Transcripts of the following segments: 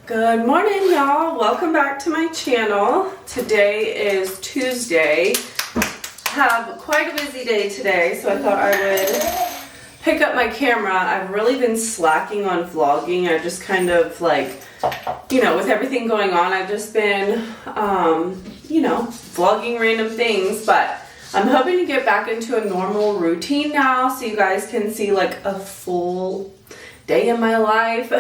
Good morning, y'all. Welcome back to my channel. Today is Tuesday. Have quite a busy day today, so I thought I would pick up my camera. I've really been slacking on vlogging. I've just kind of like, with everything going on, I've just been, vlogging random things, but I'm hoping to get back into a normal routine now so you guys can see like a full day in my life,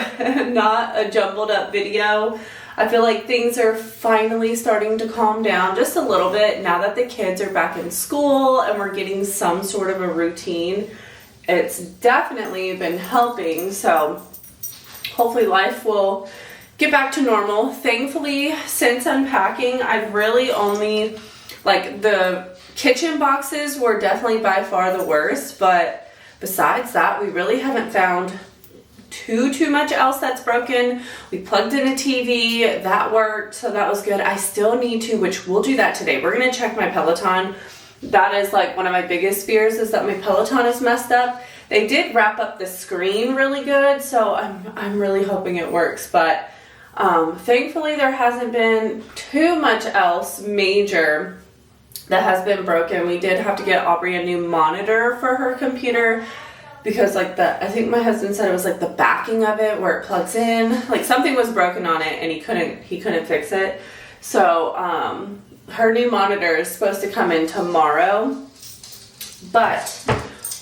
not a jumbled up video. I feel like things are finally starting to calm down just a little bit now that the kids are back in school and we're getting some sort of a routine. It's definitely been helping, so hopefully life will get back to normal. Thankfully, since unpacking, I've really only, the kitchen boxes were definitely by far the worst, but besides that, we really haven't found too much else that's broken. We plugged in a TV, that worked, so that was good. I still need to, which we'll do that today. We're gonna check my Peloton. That is like one of my biggest fears, is that my Peloton is messed up. They did wrap up the screen really good, so I'm really hoping it works, but thankfully there hasn't been too much else major that has been broken. We did have to get Aubrey a new monitor for her computer, because I think my husband said it was like the backing of it where it plugs in, like something was broken on it and he couldn't fix it. So her new monitor is supposed to come in tomorrow. But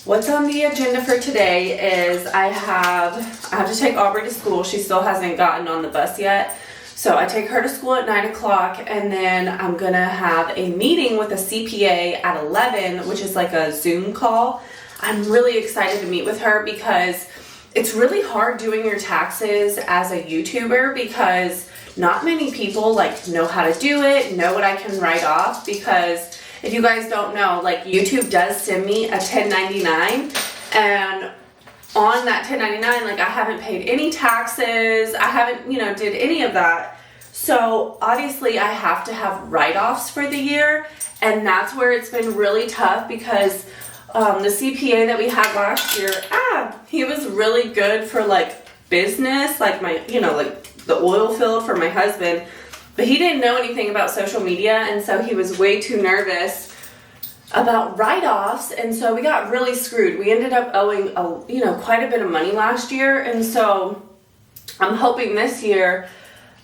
what's on the agenda for today is I have to take Aubrey to school. She still hasn't gotten on the bus yet. So I take her to school at 9 o'clock, and then I'm gonna have a meeting with a CPA at 11, which is like a Zoom call. I'm really excited to meet with her because it's really hard doing your taxes as a YouTuber, because not many people know how to do it, know what I can write off. Because if you guys don't know, YouTube does send me a 1099, and on that 1099, I haven't paid any taxes, I haven't, did any of that. So obviously I have to have write-offs for the year, and that's where it's been really tough, because the CPA that we had last year, he was really good for business, the oil field for my husband, but he didn't know anything about social media, and so he was way too nervous about write-offs, and so we got really screwed. We ended up owing quite a bit of money last year, and so I'm hoping this year,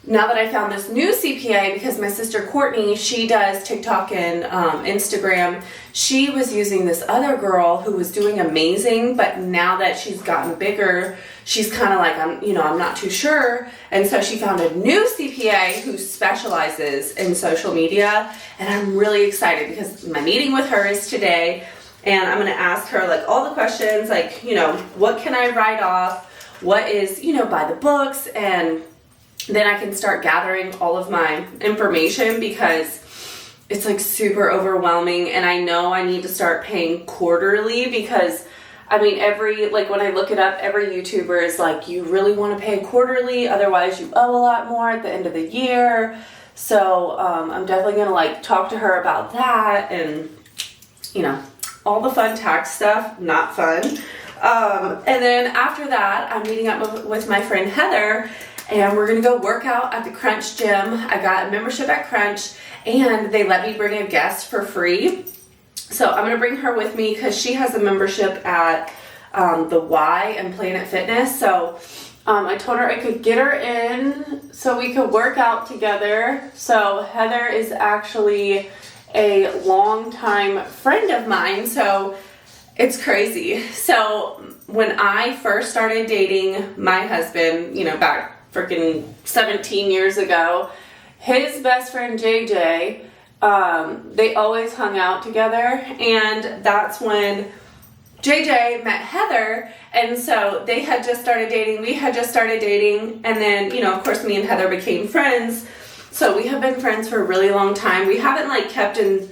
now that I found this new CPA, because my sister Courtney, she does TikTok and Instagram, she was using this other girl who was doing amazing, but now that she's gotten bigger, she's kind of I'm not too sure, and so she found a new CPA who specializes in social media, and I'm really excited because my meeting with her is today, and I'm going to ask her all the questions, what can I write off, what is, by the books, and then I can start gathering all of my information, because it's super overwhelming, and I know I need to start paying quarterly, because every, when I look it up, every YouTuber is you really want to pay quarterly, otherwise you owe a lot more at the end of the year. So I'm definitely going to talk to her about that, and all the fun tax stuff, not fun. And then after that, I'm meeting up with my friend Heather, and we're gonna go work out at the Crunch gym. I got a membership at Crunch, and they let me bring a guest for free. So I'm gonna bring her with me because she has a membership at the Y and Planet Fitness. So I told her I could get her in so we could work out together. So Heather is actually a longtime friend of mine, so it's crazy. So when I first started dating my husband, back freaking 17 years ago, his best friend JJ, they always hung out together, and that's when JJ met Heather, and so they had just started dating, we had just started dating, and then, of course, me and Heather became friends. So we have been friends for a really long time. We haven't kept in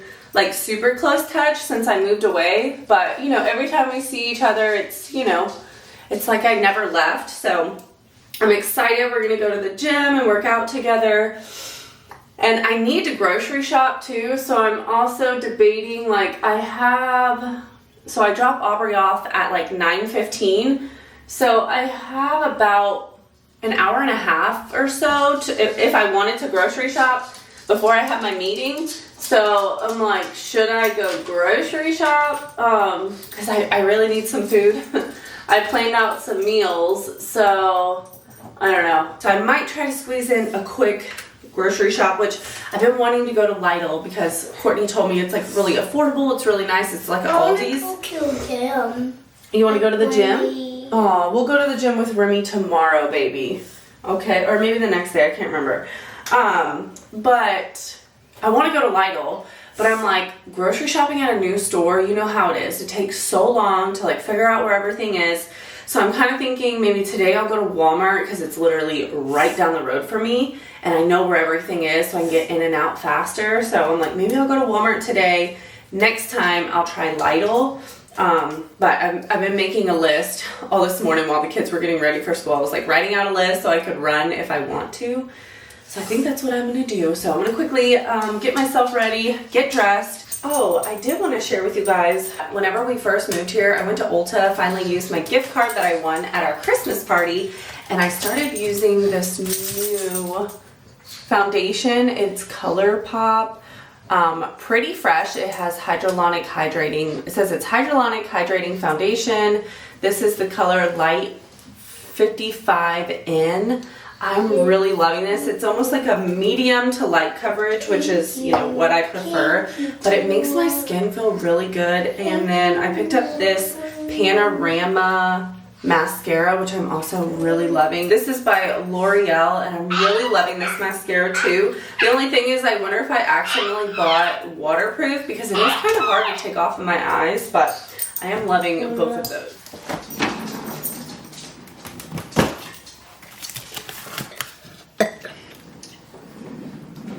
super close touch since I moved away, but every time we see each other, it's it's like I never left. So I'm excited. We're gonna go to the gym and work out together, and I need to grocery shop too. So I'm also debating, so I drop Aubrey off at 9:15, so I have about an hour and a half or so if I wanted to grocery shop before I have my meeting. So I'm like, should I go grocery shop? Because I really need some food. I planned out some meals, so I don't know. So I might try to squeeze in a quick grocery shop, which I've been wanting to go to Lidl because Courtney told me it's like really affordable. It's really nice. It's like an Aldi's. I want to go to the gym. You want to go to the gym? Oh, we'll go to the gym with Remy tomorrow, baby. Okay, or maybe the next day. I can't remember. But I want to go to Lidl, but I'm like, grocery shopping at a new store, you know how it is. It takes so long to like figure out where everything is. So I'm kind of thinking maybe today I'll go to Walmart because it's literally right down the road from me and I know where everything is so I can get in and out faster. So I'm like, maybe I'll go to Walmart today. Next time I'll try Lidl. But I've been making a list all this morning while the kids were getting ready for school. I was like writing out a list so I could run if I want to. So I think that's what I'm gonna do. So I'm gonna quickly get myself ready, get dressed. Oh, I did want to share with you guys, whenever we first moved here, I went to Ulta, finally used my gift card that I won at our Christmas party, and I started using this new foundation. It's ColourPop, pretty fresh. It has hyaluronic hydrating. It says it's hyaluronic hydrating foundation. This is the color Light 55N. I'm really loving this. It's almost like a medium to light coverage, which is, you know, what I prefer, but it makes my skin feel really good. And then I picked up this Panorama mascara, which I'm also really loving. This is by L'Oreal, and I'm really loving this mascara too. The only thing is I wonder if I accidentally bought waterproof because it is kind of hard to take off of my eyes, but I am loving both of those.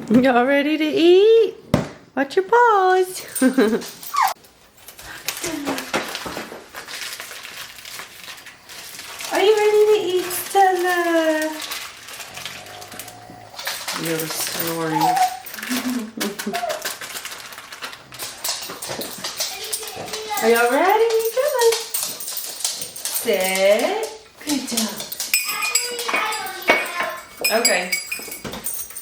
Y'all ready to eat? Watch your paws. Are you ready to eat, Stella? You're snoring. Are y'all ready? Come on. Sit. Good job. Okay.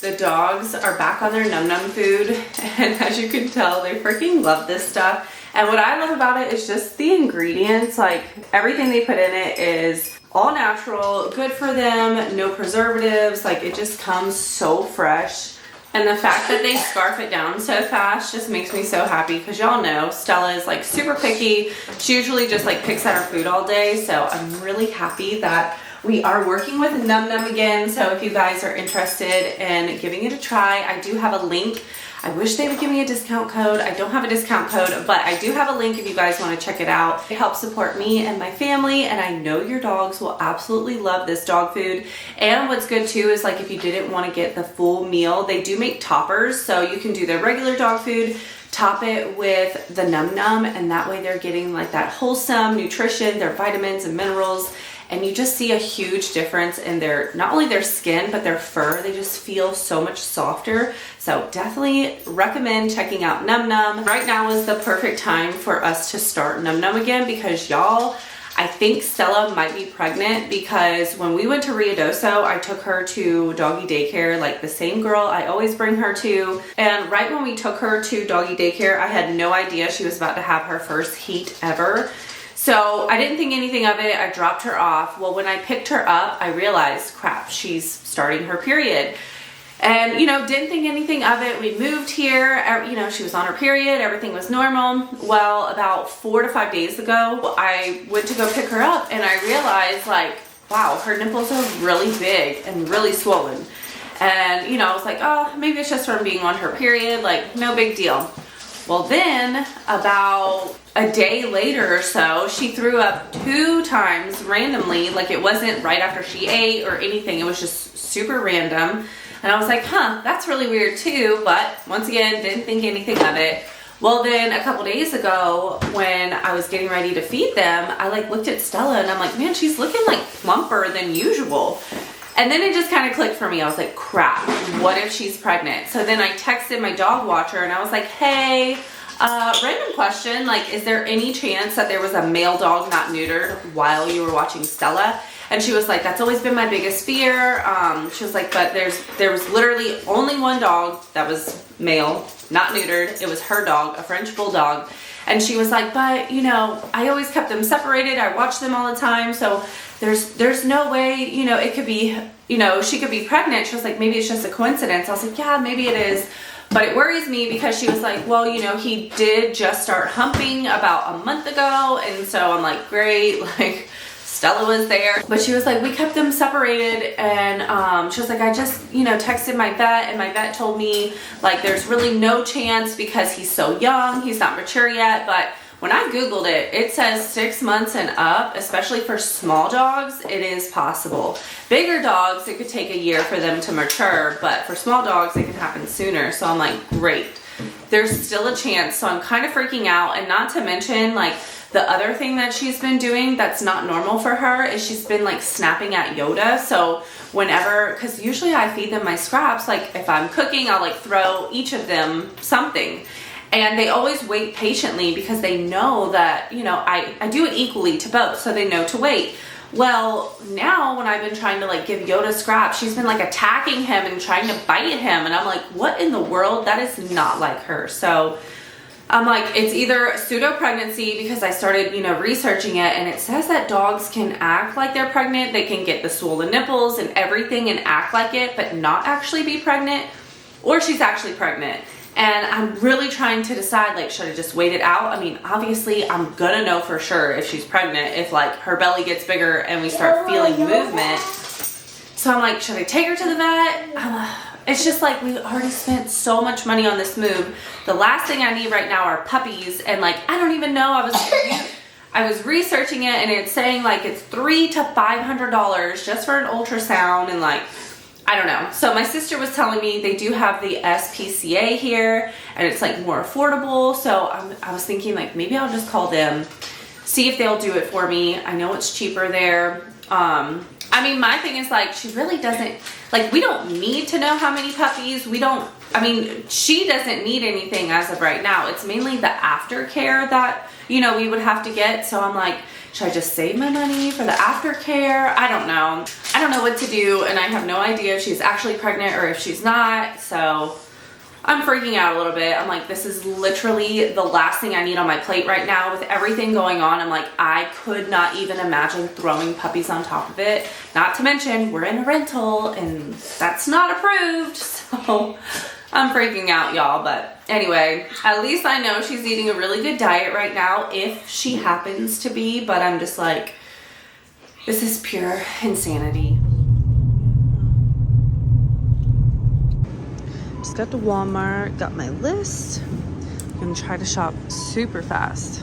The dogs are back on their num num food, and as you can tell, they freaking love this stuff. And what I love about it is just the ingredients. Like, everything they put in it is all natural, good for them, no preservatives. Like, it just comes so fresh. And the fact that they scarf it down so fast just makes me so happy, because y'all know Stella is like super picky. She usually just like picks at her food all day, so I'm really happy that we are working with Num Num again. So if you guys are interested in giving it a try, I do have a link. I wish they would give me a discount code. I don't have a discount code, but I do have a link if you guys want to check it out. It helps support me and my family, and I know your dogs will absolutely love this dog food. And what's good too is, like, if you didn't want to get the full meal, they do make toppers, so you can do their regular dog food, top it with the Num Num, and that way they're getting like that wholesome nutrition, their vitamins and minerals. And you just see a huge difference in their, not only their skin, but their fur. They just feel so much softer. So definitely recommend checking out Num Num. Right now is the perfect time for us to start Num Num again, because y'all, I think Stella might be pregnant, because when we went to Ruidoso, I took her to doggy daycare, like the same girl I always bring her to. And right when we took her to doggy daycare, I had no idea she was about to have her first heat ever. So I didn't think anything of it. I dropped her off. Well, when I picked her up, I realized, crap, she's starting her period. And, you know, didn't think anything of it. We moved here, you know, she was on her period. Everything was normal. Well, about 4 to 5 days ago, I went to go pick her up, and I realized, like, wow, her nipples are really big and really swollen. And, you know, I was like, oh, maybe it's just from being on her period. Like, no big deal. Well, then about a day later or so, she threw up 2 times randomly. Like, it wasn't right after she ate or anything. It was just super random. And I was like, huh, that's really weird too. But once again, didn't think anything of it. Well, then a couple days ago, when I was getting ready to feed them, I like looked at Stella and I'm like, man, she's looking like plumper than usual. And then it just kind of clicked for me. I was like, crap, what if she's pregnant? So then I texted my dog watcher and I was like, hey, random question, like, is there any chance that there was a male dog not neutered while you were watching Stella? And she was like, that's always been my biggest fear. She was like, but there was literally only one dog that was male, not neutered. It was her dog, a French bulldog. And she was like, but you know, I always kept them separated. I watched them all the time. So there's no way, you know, it could be, you know, she could be pregnant. She was like, maybe it's just a coincidence. I was like, yeah, maybe it is. But it worries me because she was like, well, you know, he did just start humping about a month ago. And so I'm like, great, like Stella was there. But she was like, we kept them separated. And she was like, I just, you know, texted my vet, and my vet told me like there's really no chance because he's so young, he's not mature yet. But when I Googled it, it says 6 months and up, especially for small dogs, it is possible. Bigger dogs, it could take a year for them to mature, but for small dogs, it can happen sooner. So I'm like, great. There's still a chance. So I'm kind of freaking out. And not to mention, like, the other thing that she's been doing that's not normal for her is she's been like snapping at Yoda. So whenever, because usually I feed them my scraps, like if I'm cooking, I'll like throw each of them something. And they always wait patiently because they know that, you know, I do it equally to both, so they know to wait. Well, now when I've been trying to like give Yoda scraps, she's been like attacking him and trying to bite him. And I'm like, what in the world? That is not like her. So I'm like, it's either pseudo pregnancy because I started, you know, researching it, and it says that dogs can act like they're pregnant. They can get the swollen nipples and everything and act like it, but not actually be pregnant, or she's actually pregnant. And I'm really trying to decide, like, should I just wait it out? I mean, obviously, I'm gonna know for sure if she's pregnant, if, like, her belly gets bigger and we start feeling movement. So I'm like, should I take her to the vet? It's just like, we already spent so much money on this move. The last thing I need right now are puppies. And, like, I don't even know. I was researching it, and it's saying, like, it's $300 to $500 just for an ultrasound, and, like, I don't know. So my sister was telling me they do have the SPCA here, and it's like more affordable. So I was thinking like maybe I'll just call them, see if they'll do it for me. I know it's cheaper there. I mean, my thing is like she really doesn't, like we don't need to know how many puppies. I mean, she doesn't need anything as of right now. It's mainly the aftercare that, you know, we would have to get. So I'm like, should I just save my money for the aftercare? I don't know. I don't know what to do, and I have no idea if she's actually pregnant or if she's not. So I'm freaking out a little bit. I'm like, this is literally the last thing I need on my plate right now with everything going on. I'm like, I could not even imagine throwing puppies on top of it. Not to mention, we're in a rental, and that's not approved. So I'm freaking out, y'all. But anyway, at least I know she's eating a really good diet right now, if she happens to be. But I'm just like, this is pure insanity. Just got to Walmart, got my list. I'm gonna try to shop super fast.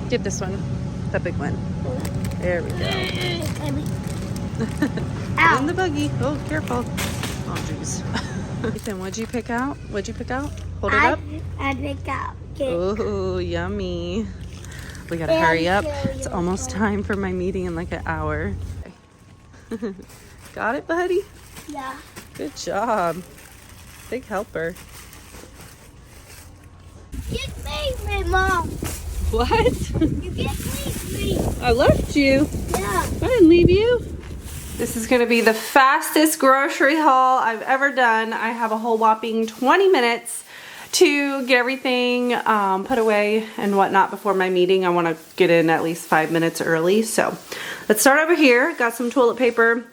Get this one, the big one. There we go. Get in the buggy. Oh, careful. Oh, jeez. Ethan, what'd you pick out? What'd you pick out? Hold it up. I picked out cake. Oh, yummy. We gotta hurry up. It's almost time for my meeting in like an hour. Got it, buddy? Yeah. Good job. Big helper. Get me, Mom. What? You can't leave me. I left you. Yeah. I didn't leave you. This is gonna be the fastest grocery haul I've ever done. I have a whole whopping 20 minutes to get everything put away and whatnot before my meeting. I wanna get in at least 5 minutes early. So let's start over here. Got some toilet paper.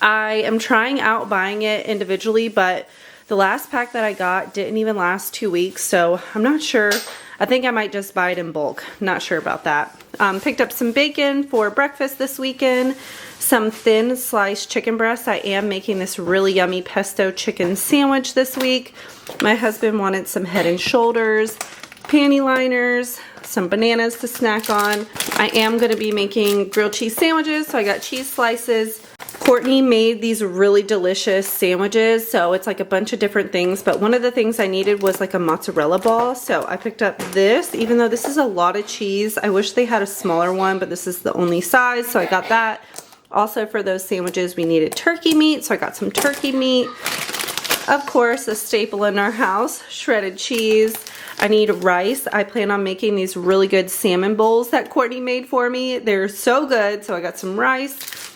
I am trying out buying it individually, but the last pack that I got didn't even last 2 weeks, so I'm not sure. I think I might just buy it in bulk. Not sure about that. Picked up some bacon for breakfast this weekend, some thin sliced chicken breasts. I am making this really yummy pesto chicken sandwich this week. My husband wanted some head and shoulders, panty liners, some bananas to snack on. I am going to be making grilled cheese sandwiches, so I got cheese slices. Courtney made these really delicious sandwiches, so it's like a bunch of different things, but one of the things I needed was like a mozzarella ball, so I picked up this, even though this is a lot of cheese. I wish they had a smaller one, but this is the only size, so I got that. Also for those sandwiches we needed turkey meat, so I got some turkey meat. Of course, a staple in our house, shredded cheese. I need rice. I plan on making these really good salmon bowls that Courtney made for me. They're so good. So I got some rice.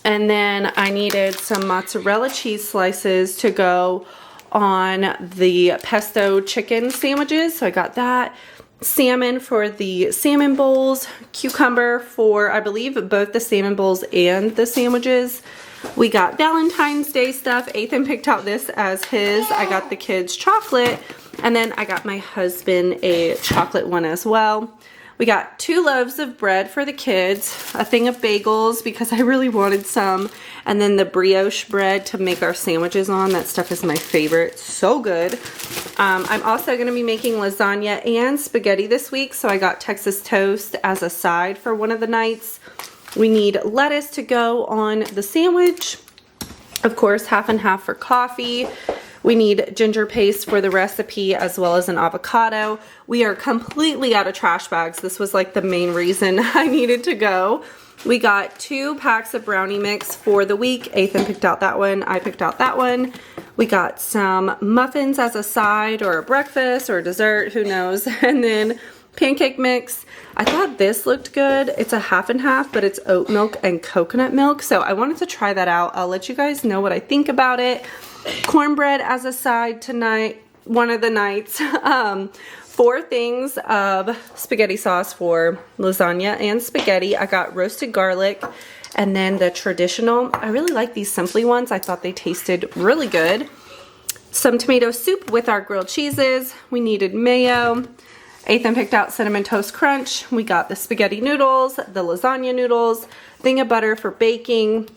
And then I needed some mozzarella cheese slices to go on the pesto chicken sandwiches. So I got that. Salmon for the salmon bowls. Cucumber for, I believe, both the salmon bowls and the sandwiches. We got Valentine's Day stuff. Athan picked out this as his. I got the kids chocolate. And then I got my husband a chocolate one as well. We got 2 loaves of bread for the kids, a thing of bagels because I really wanted some, and then the brioche bread to make our sandwiches on. That stuff is my favorite. So good. I'm also going to be making lasagna and spaghetti this week, so I got Texas toast as a side for one of the nights. We need lettuce to go on the sandwich. Of course, half and half for coffee. We need ginger paste for the recipe as well as an avocado. We are completely out of trash bags. This was like the main reason I needed to go. We got 2 packs of brownie mix for the week. Athan picked out that one. I picked out that one. We got some muffins as a side or a breakfast or a dessert, who knows. And then pancake mix. I thought this looked good. It's a half and half, but it's oat milk and coconut milk. So I wanted to try that out. I'll let you guys know what I think about it. Cornbread as a side tonight, one of the nights. 4 things of spaghetti sauce for lasagna and spaghetti. I got roasted garlic and then the traditional. I really like these Simply ones. I thought they tasted really good. Some tomato soup with our grilled cheeses. We needed mayo. Athan picked out cinnamon toast crunch. We got the spaghetti noodles, the lasagna noodles, thing of butter for baking.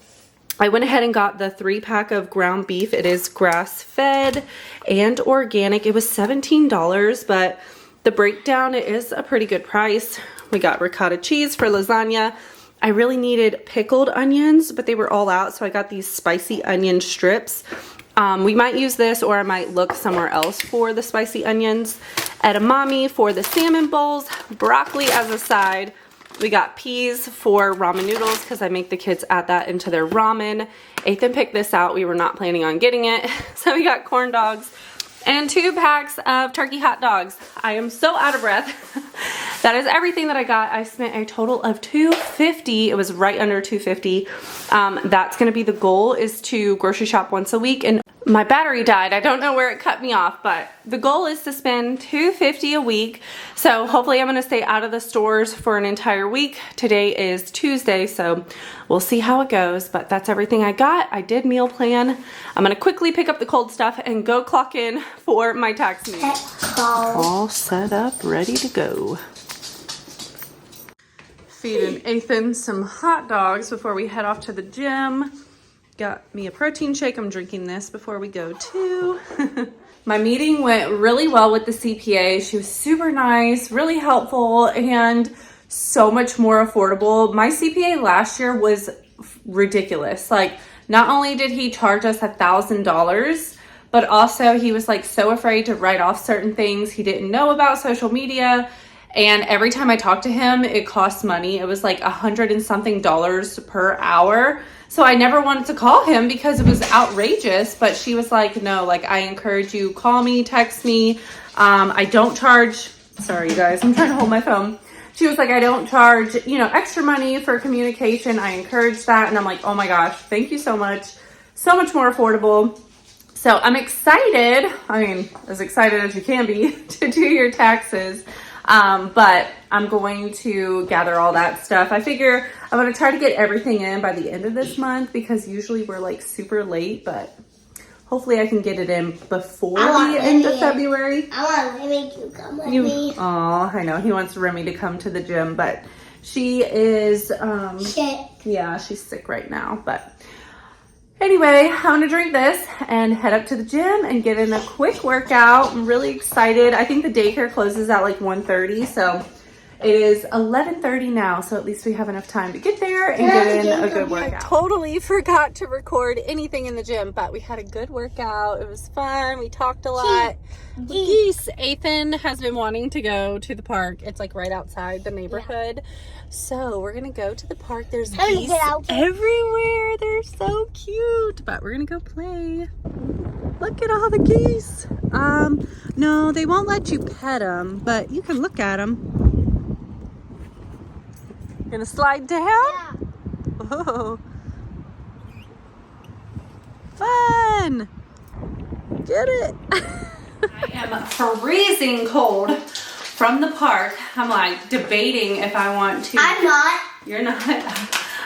I went ahead and got the 3-pack of ground beef. It is grass-fed and organic. It was $17, but the breakdown, it is a pretty good price. We got ricotta cheese for lasagna. I really needed pickled onions, but they were all out, so I got these spicy onion strips. We might use this, or I might look somewhere else for the spicy onions. Edamame for the salmon bowls. Broccoli as a side. We got peas for ramen noodles because I make the kids add that into their ramen. Athan picked this out. We were not planning on getting it. So we got corn dogs and 2 packs of turkey hot dogs. I am so out of breath. That is everything that I got. I spent a total of $250. It was right under $250. That's going to be the goal, is to grocery shop once a week. And my battery died. I don't know where it cut me off, but the goal is to spend $250 a week. So hopefully I'm going to stay out of the stores for an entire week. Today is Tuesday, so we'll see how it goes, but that's everything I got. I did meal plan. I'm going to quickly pick up the cold stuff and go clock in for my tax meeting. All set up, ready to go. Feeding Athan some hot dogs before we head off to the gym. Got me a protein shake. I'm drinking this before we go too. My meeting went really well with the CPA. She was super nice, really helpful, and so much more affordable. My CPA last year was ridiculous. Like, not only did he charge us $1,000, but also he was like so afraid to write off certain things. He didn't know about social media. And every time I talked to him, it cost money. It was like $100 and something per hour. So I never wanted to call him because it was outrageous, but she was like, no, like, I encourage you, call me, text me. I don't charge, sorry you guys, I'm trying to hold my phone. She was like, I don't charge, you know, extra money for communication. I encourage that. And I'm like, oh my gosh, thank you so much. So much more affordable. So I'm excited. I mean, as excited as you can be to do your taxes. But I'm going to gather all that stuff. I figure I'm going to try to get everything in by the end of this month because usually we're like super late, but hopefully I can get it in before the end of February. I want Remy to come with me. Oh, I know. He wants Remy to come to the gym, but she is, Sick. yeah, she's sick right now, but anyway, I'm gonna drink this and head up to the gym and get in a quick workout. I'm really excited. I think the daycare closes at like 1:30, so it is 11:30 now, so at least we have enough time to get there and get in a good workout. I totally forgot to record anything in the gym, but we had a good workout. It was fun. We talked a lot. Geese. Athan has been wanting to go to the park. It's like right outside the neighborhood. So we're gonna go to the park. There's geese everywhere. They're so cute. But we're gonna go play. Look at all the geese. No, they won't let you pet them, but you can look at them. Gonna slide down? Yeah. Whoa. Fun. Get it. I am freezing cold from the park. I'm like debating if I want to. I'm not. You're not.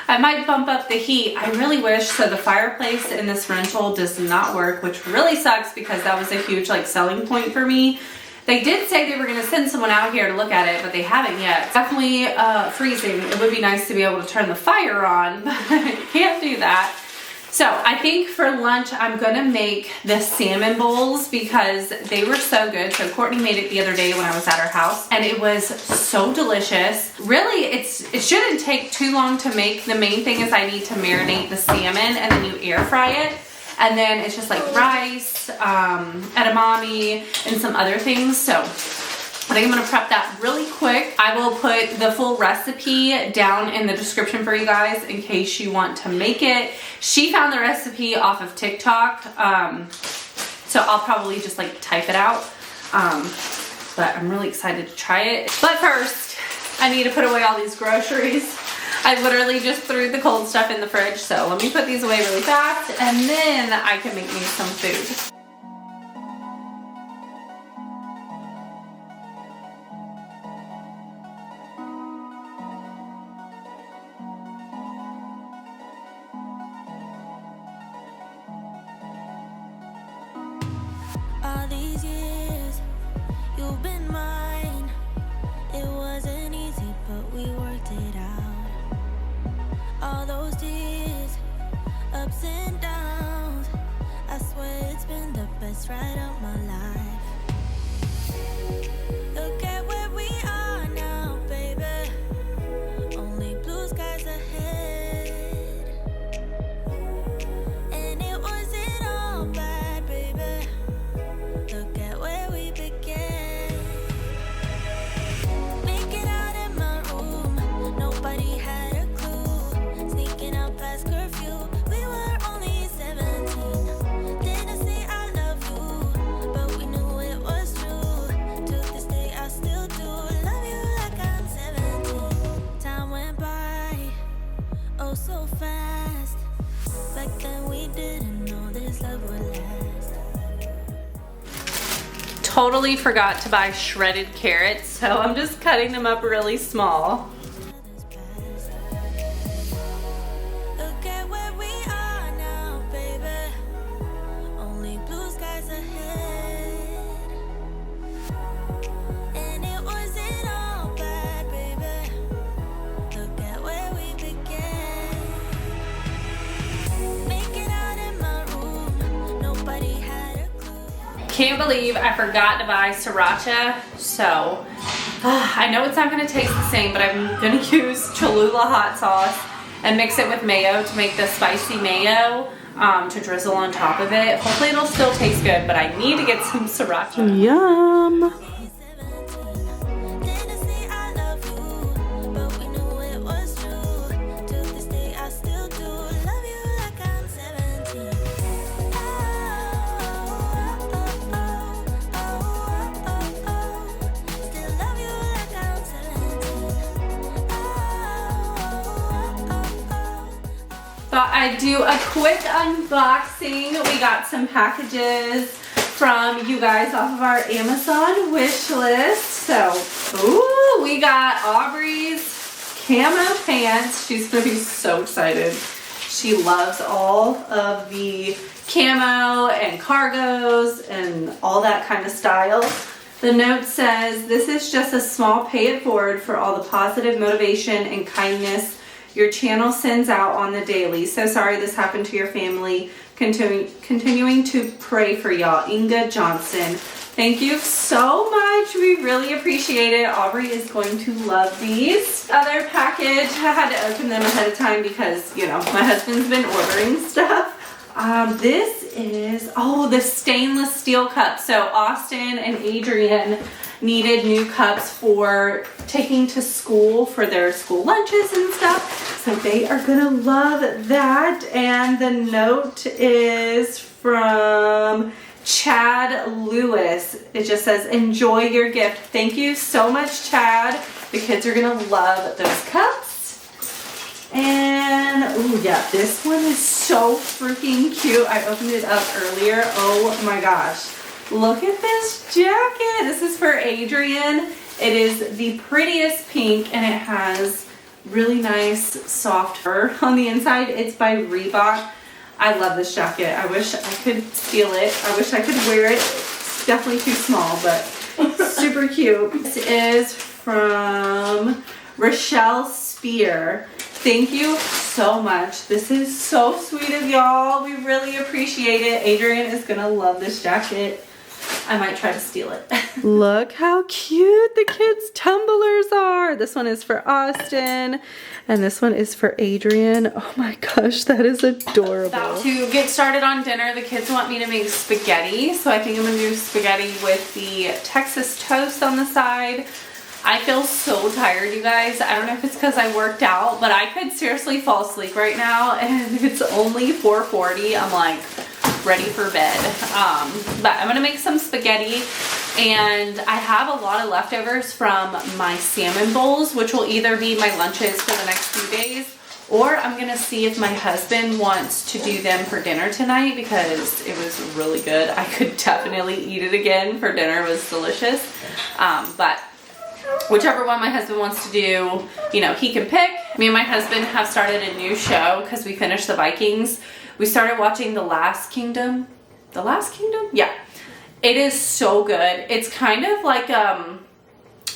I might bump up the heat. I really wish. So the fireplace in this rental does not work, which really sucks because that was a huge like selling point for me. They did say they were going to send someone out here to look at it, but they haven't yet. It's definitely freezing. It would be nice to be able to turn the fire on, but I can't do that. So I think for lunch, I'm gonna make the salmon bowls because they were so good. So Courtney made it the other day when I was at her house and it was so delicious. Really, it shouldn't take too long to make. The main thing is I need to marinate the salmon and then you air fry it. And then it's just like rice, edamame, and some other things. So I think I'm gonna prep that really quick. I will put the full recipe down in the description for you guys in case you want to make it. She found the recipe off of TikTok, so I'll probably just like type it out. But I'm really excited to try it. But first, I need to put away all these groceries. I literally just threw the cold stuff in the fridge, so let me put these away really fast and then I can make me some food. All these years, you've been mine. It wasn't easy, but we worked it out. All those tears, ups and downs. I swear it's been the best ride of my life. Look at where we are now, baby. Only blue skies ahead. And it wasn't all bad, baby. Look at where we began. Making out in my room, nobody had a clue. Sneaking out past curfew, we were only 17. Didn't say I love you, but we knew it was true. To this day I still do love you like I'm 17. Time went by, oh so fast. Back then we didn't know this love would last. Totally forgot to buy shredded carrots, so I'm just cutting them up really small. Look at where we are now, baby. Only blue skies ahead. And it wasn't all bad, baby. Look at where we began. Making out in my room, nobody had a clue. Can't believe I forgot to buy sriracha, so I know it's not going to taste the same, but I'm going to use Cholula hot sauce and mix it with mayo to make the spicy mayo to drizzle on top of it. Hopefully it'll still taste good, but I need to get some sriracha. Yum! Didn't say I love you, but we knew it was true. To this day I still do love you like I'm 17. Oh, still love you like I'm 17. Thought I'd do a quick unboxing. We got some packages from you guys off of our Amazon wish list. So, ooh, we got Aubrey's camo pants. She's gonna be so excited. She loves all of the camo and cargos and all that kind of style. The note says, "This is just a small pay it forward for all the positive motivation and kindness your channel sends out on the daily. So sorry this happened to your family. Continuing to pray for y'all. Inga Johnson." Thank you so much. We really appreciate it. Aubrey is going to love these. Other package, I had to open them ahead of time because, you know, my husband's been ordering stuff. This is, the stainless steel cups. So Austen and Adrienne needed new cups for taking to school for their school lunches and stuff. So they are gonna love that. And the note is from Chad Lewis. It just says, enjoy your gift. Thank you so much, Chad. The kids are gonna love those cups. And, oh yeah, this one is so freaking cute. I opened it up earlier. Oh my gosh. Look at this jacket. This is for Adrienne. It is the prettiest pink and it has really nice soft fur on the inside. It's by Reebok. I love this jacket. I wish I could steal it. I wish I could wear it. It's definitely too small, but super cute. This is from Rochelle Spear. Thank you so much. This is so sweet of y'all. We really appreciate it. Adrienne is gonna love this jacket. I might try to steal it. Look how cute the kids' tumblers are. This one is for Austen, and this one is for Adrienne. Oh my gosh, that is adorable. About to get started on dinner. The kids want me to make spaghetti, so I think I'm gonna do spaghetti with the Texas toast on the side. I feel so tired, you guys. I don't know if it's because I worked out, but I could seriously fall asleep right now, and it's only 4:40. I'm like ready for bed. But I'm gonna make some spaghetti, and I have a lot of leftovers from my salmon bowls, which will either be my lunches for the next few days, or I'm gonna see if my husband wants to do them for dinner tonight because it was really good. I could definitely eat it again for dinner. It was delicious. But whichever one my husband wants to do, you know, he can pick. Me and my husband have started a new show because we finished the Vikings. We started watching The Last Kingdom. The Last Kingdom? Yeah. It is so good. It's kind of like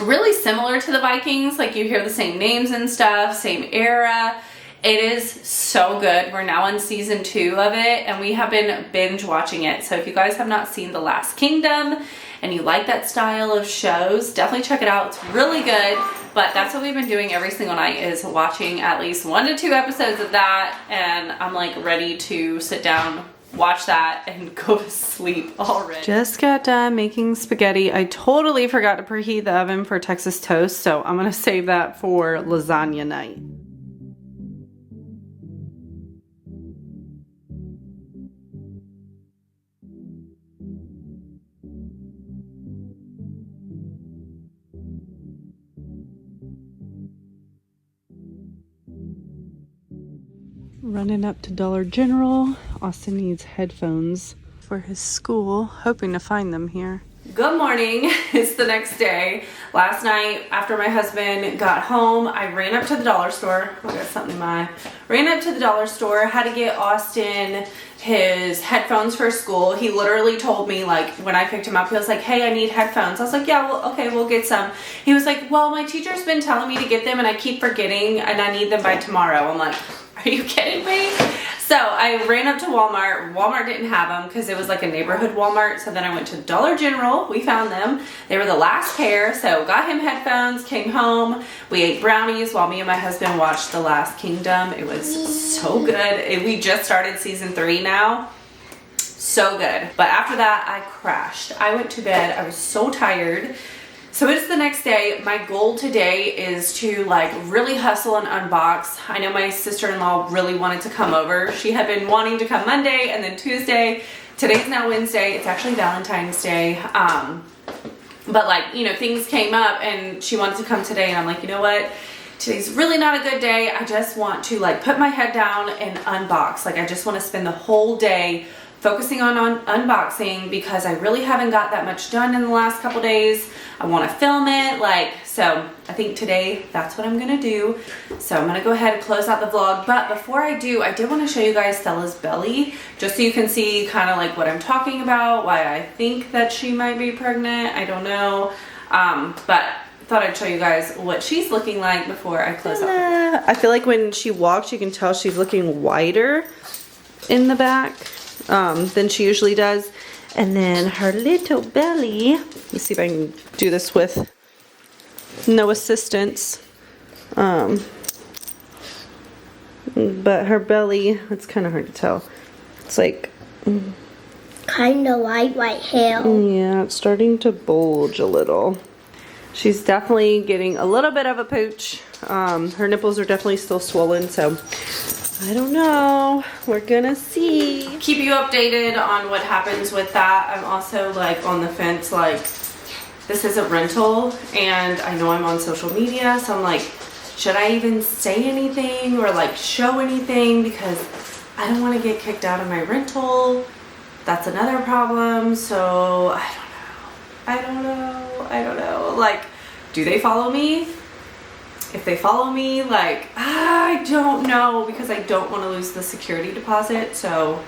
really similar to the Vikings. Like you hear the same names and stuff, same era. It is so good. We're now in season 2 of it, and we have been binge watching it. So if you guys have not seen The Last Kingdom and you like that style of shows, definitely check it out. It's really good. But that's what we've been doing every single night, is watching at least 1 to 2 episodes of that, and I'm like ready to sit down, watch that, and go to sleep already. Just got done making spaghetti. I totally forgot to preheat the oven for Texas toast, so I'm gonna save that for lasagna night. Running up to Dollar General. Austen needs headphones for his school. Hoping to find them here. Good morning. It's the next day. Last night, after my husband got home, I ran up to the dollar store. I got something in my eye. Ran up to the dollar store, had to get Austen his headphones for school. He literally told me, like, when I picked him up, he was like, hey, I need headphones. I was like, yeah, well, okay, we'll get some. He was like, well, my teacher's been telling me to get them and I keep forgetting and I need them by tomorrow. I'm like, are you kidding me? So I ran up to Walmart. Walmart didn't have them because it was like a neighborhood Walmart. So then I went to Dollar General. We found them. They were the last pair. So got him headphones, came home. We ate brownies while me and my husband watched The Last Kingdom. It was so good. We just started season 3 now. So good. But after that, I crashed. I went to bed. I was so tired. So it's the next day. My goal today is to like really hustle and unbox. I know my sister-in-law really wanted to come over. She had been wanting to come Monday and then Tuesday. Today's now Wednesday. It's actually Valentine's Day. But like, you know, things came up and she wanted to come today, and I'm like, you know what? Today's really not a good day. I just want to like put my head down and unbox. Like I just want to spend the whole day focusing on unboxing because I really haven't got that much done in the last couple days. I want to film it, so I think today that's what I'm gonna do. So I'm gonna go ahead and close out the vlog, but before I do, I did want to show you guys Stella's belly, just so you can see kind of like what I'm talking about, why I think that she might be pregnant. I don't know, but thought I'd show you guys what she's looking like before I close out. I feel like when she walks, you can tell she's looking wider in the back than she usually does. And then her little belly, let's see if I can do this with no assistance. But her belly, it's kind of hard to tell. It's like kind of white hair. Yeah, it's starting to bulge a little. She's definitely getting a little bit of a pooch. Her nipples are definitely still swollen, so I don't know. We're gonna see. Keep you updated on what happens with that. I'm also like on the fence, like this is a rental and I know I'm on social media, so I'm like, should I even say anything or like show anything, because I don't want to get kicked out of my rental. That's another problem. So I don't know. Like, do they follow me? If they follow me, like, I don't know, because I don't want to lose the security deposit. So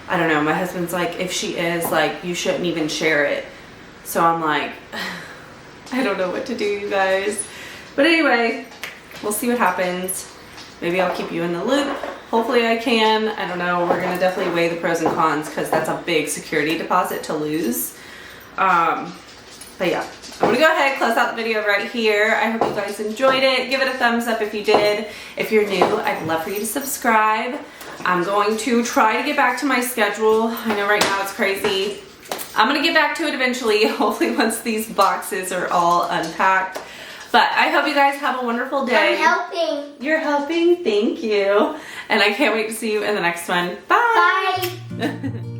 I don't know. My husband's like, if she is, like, you shouldn't even share it. So I'm like, I don't know what to do, you guys. But anyway, we'll see what happens. Maybe I'll keep you in the loop. Hopefully I can. I don't know. We're gonna definitely weigh the pros and cons, because that's a big security deposit to lose. But yeah, I'm gonna go ahead and close out the video right here. I hope you guys enjoyed it. Give it a thumbs up if you did. If you're new, I'd love for you to subscribe. I'm going to try to get back to my schedule. I know right now it's crazy. I'm gonna get back to it eventually, hopefully once these boxes are all unpacked. But I hope you guys have a wonderful day. I'm helping. You're helping, thank you. And I can't wait to see you in the next one. Bye. Bye.